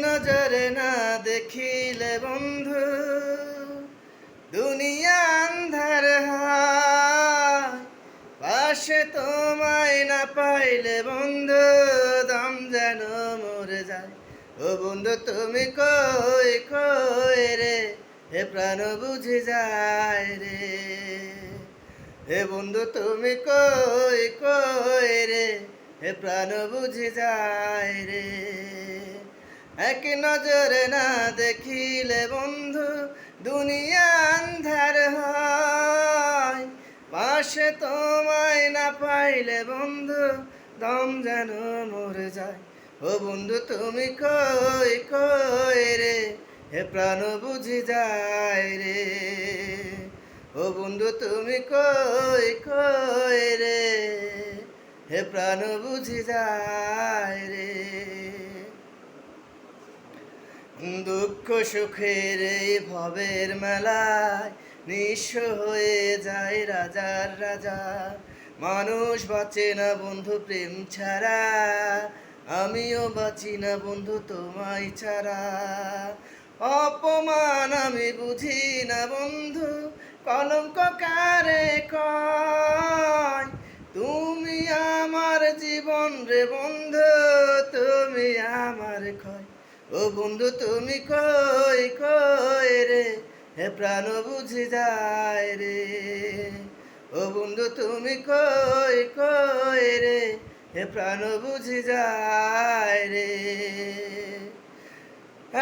নজরে না দেখিলে বন্ধু দুনিয়া আন্ধার হয়, পাশে তোমায় না পাইলে বন্ধু দম যেন মরে যায়। ও বন্ধু তুমি কই কই রে, হে প্রাণ বুঝে যায় রে। হে বন্ধু তুমি কই কই রে, হে প্রাণ বুঝে যায় রে। এক নজরে না দেখিলে বন্ধু দুনিয়া আন্ধার হয়, পাশে তোমায় না পাইলে বন্ধু দম যেন মরে যায়। ও বন্ধু তুমি কই কই রে, হে প্রাণ বুঝি যায় রে। ও বন্ধু তুমি কই কই রে, হে প্রাণ বুঝি যায় রে। দুঃখ সুখের এই ভবের মেলায় নিঃস্ব হয়ে যায় রাজার রাজা। মানুষ বাঁচে না বন্ধু প্রেম ছাড়া, আমিও বাঁচি না বন্ধু তোমায় ছাড়া। অপমান আমি বুঝি না বন্ধু, কলঙ্ক কারে কয়। তুমি আমার জীবন রে বন্ধু, তুমি আমার ক্ষয়। ও বন্ধু তুমি কই কই রে, হে প্রাণ বুঝে যায় রে। ও বন্ধু তুমি কই কই রে, হে প্রাণ বুঝে যায় রে।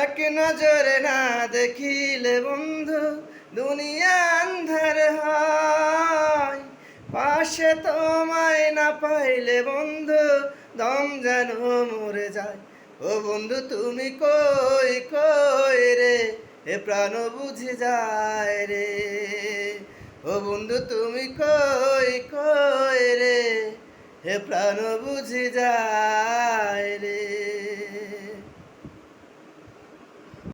এক নজরে না দেখিলে বন্ধু দুনিয়া আন্ধার হয়, পাশে তোমায় না পাইলে বন্ধু দম যেন মরে যায়। ও বন্ধু তুমি কই কই রে, হে প্রাণ বুঝে যায় রে। ও বন্ধু তুমি কই কই রে, হে প্রাণ বুঝে যায়।